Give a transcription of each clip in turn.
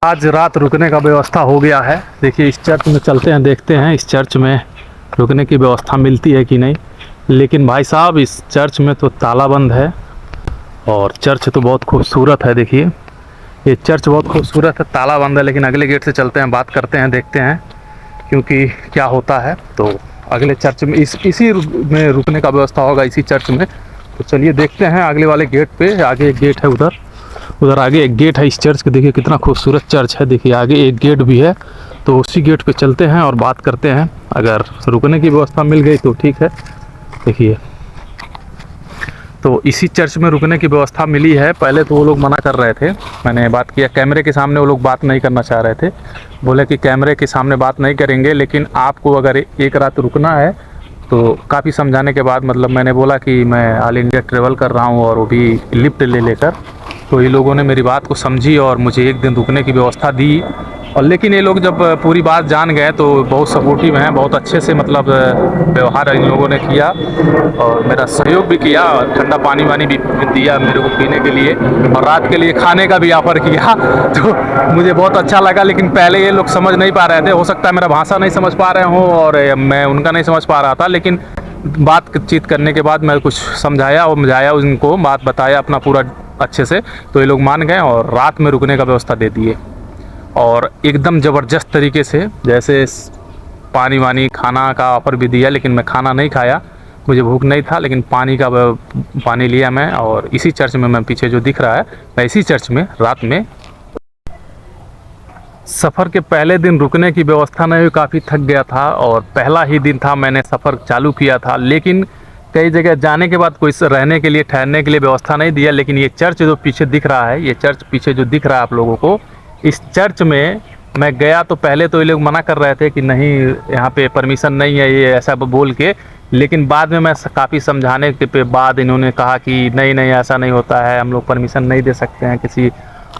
आज रात रुकने का व्यवस्था हो गया है। देखिए इस चर्च में चलते हैं, देखते हैं इस चर्च में रुकने की व्यवस्था मिलती है कि नहीं। लेकिन भाई साहब इस चर्च में तो ताला बंद है और चर्च तो बहुत खूबसूरत है। देखिए ये चर्च बहुत खूबसूरत है, ताला बंद है। लेकिन अगले गेट से चलते हैं, बात करते हैं, देखते हैं क्योंकि क्या होता है। तो अगले चर्च में इसी में रुकने का व्यवस्था होगा, इसी चर्च में। तो चलिए देखते हैं अगले वाले गेट पे। आगे एक गेट है, उधर आगे एक गेट है इस चर्च के। देखिए कितना खूबसूरत चर्च है। देखिए आगे एक गेट भी है, तो उसी गेट पे चलते हैं और बात करते हैं। अगर रुकने की व्यवस्था मिल गई तो ठीक है। देखिए तो इसी चर्च में रुकने की व्यवस्था मिली है। पहले तो वो लोग मना कर रहे थे, मैंने बात किया कैमरे के सामने, वो लोग बात नहीं करना चाह रहे थे। बोले कि कैमरे के सामने बात नहीं करेंगे, लेकिन आपको अगर एक रात रुकना है तो काफ़ी समझाने के बाद मतलब मैंने बोला कि मैं ऑल इंडिया ट्रेवल कर रहा हूँ और वो भी लिफ्ट ले लेकर। तो ये लोगों ने मेरी बात को समझी और मुझे एक दिन रुकने की व्यवस्था दी। और लेकिन ये लोग जब पूरी बात जान गए तो बहुत सपोर्टिव हैं, बहुत अच्छे से मतलब व्यवहार इन लोगों ने किया और मेरा सहयोग भी किया। ठंडा पानी वानी भी दिया मेरे को पीने के लिए और रात के लिए खाने का भी ऑफ़र किया। तो मुझे बहुत अच्छा लगा। लेकिन पहले ये लोग समझ नहीं पा रहे थे, हो सकता है मेरा भाषा नहीं समझ पा रहे हों और मैं उनका नहीं समझ पा रहा था। लेकिन बातचीत करने के बाद मैं कुछ समझाया और समझाया उनको, बात बताया अपना पूरा अच्छे से, तो ये लोग मान गए और रात में रुकने का व्यवस्था दे दिए। और एकदम ज़बरदस्त तरीके से, जैसे पानी वानी खाना का ऑफ़र भी दिया। लेकिन मैं खाना नहीं खाया, मुझे भूख नहीं था। लेकिन पानी लिया मैं, और इसी चर्च में मैं पीछे जो दिख रहा है, मैं इसी चर्च में रात में। सफ़र के पहले दिन रुकने की व्यवस्था में भी काफ़ी थक गया था और पहला ही दिन था मैंने सफ़र चालू किया था। लेकिन कई जगह जाने के बाद कोई रहने के लिए, ठहरने के लिए व्यवस्था नहीं दिया। लेकिन ये चर्च जो पीछे दिख रहा है, ये चर्च पीछे जो दिख रहा है आप लोगों को, इस चर्च में मैं गया तो पहले तो ये लोग मना कर रहे थे कि नहीं यहाँ पे परमिशन नहीं है, ये ऐसा बोल के। लेकिन बाद में मैं काफ़ी समझाने के बाद इन्होंने कहा कि नहीं नहीं ऐसा नहीं होता है, हम लोग परमिशन नहीं दे सकते हैं किसी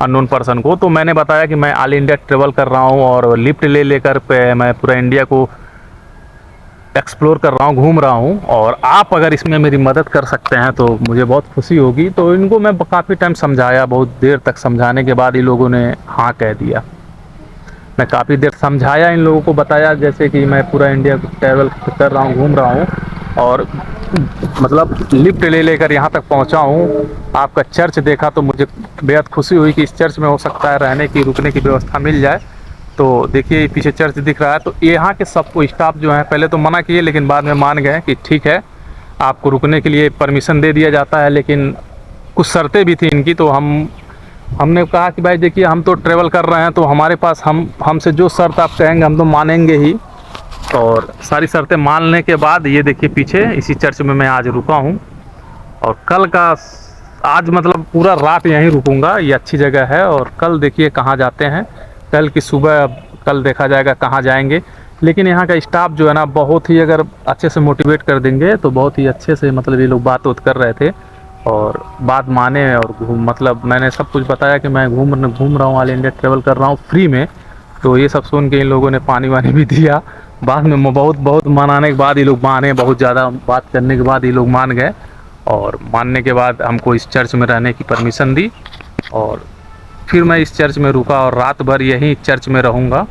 अननोन पर्सन को। तो मैंने बताया कि मैं ऑल इंडिया ट्रेवल कर रहा हूँ और लिफ्ट ले लेकर मैं पूरा इंडिया को एक्सप्लोर कर रहा हूँ, घूम रहा हूँ, और आप अगर इसमें मेरी मदद कर सकते हैं तो मुझे बहुत खुशी होगी। तो इनको मैं काफ़ी टाइम समझाया, बहुत देर तक समझाने के बाद इन लोगों ने हाँ कह दिया। मैं काफ़ी देर समझाया, इन लोगों को बताया जैसे कि मैं पूरा इंडिया ट्रैवल कर रहा हूँ, घूम रहा हूँ, और मतलब लिफ्ट ले लेकर यहाँ तक पहुँचा हूँ। आपका चर्च देखा तो मुझे बेहद खुशी हुई कि इस चर्च में हो सकता है रहने की, रुकने की व्यवस्था मिल जाए। तो देखिए पीछे चर्च दिख रहा है। तो यहाँ के सबको स्टाफ जो है पहले तो मना किए, लेकिन बाद में मान गए कि ठीक है आपको रुकने के लिए परमिशन दे दिया जाता है। लेकिन कुछ शर्तें भी थी इनकी। तो हमने कहा कि भाई देखिए हम तो ट्रेवल कर रहे हैं, तो हमारे पास हमसे जो शर्त आप कहेंगे हम तो मानेंगे ही। और सारी शर्तें मानने के बाद ये देखिए पीछे इसी चर्च में मैं आज रुका हूँ। और आज मतलब पूरा रात यहीं रुकूंगा, ये अच्छी जगह है। और कल देखिए कहाँ जाते हैं, कल की सुबह कल देखा जाएगा कहाँ जाएंगे। लेकिन यहाँ का स्टाफ जो है ना बहुत ही, अगर अच्छे से मोटिवेट कर देंगे तो बहुत ही अच्छे से, मतलब ये लोग बात कर रहे थे और बात माने। और मतलब मैंने सब कुछ बताया कि मैं घूम रहा हूँ, ऑल इंडिया ट्रेवल कर रहा हूँ फ्री में। तो ये सब सुन के इन लोगों ने पानी वानी भी दिया। बाद में बहुत मनाने के बाद ये लोग माने, बहुत ज़्यादा बात करने के बाद ये लोग मान गए। और मानने के बाद हमको इस चर्च में रहने की परमिशन दी और फिर मैं इस चर्च में रुका और रात भर यहीं चर्च में रहूँगा।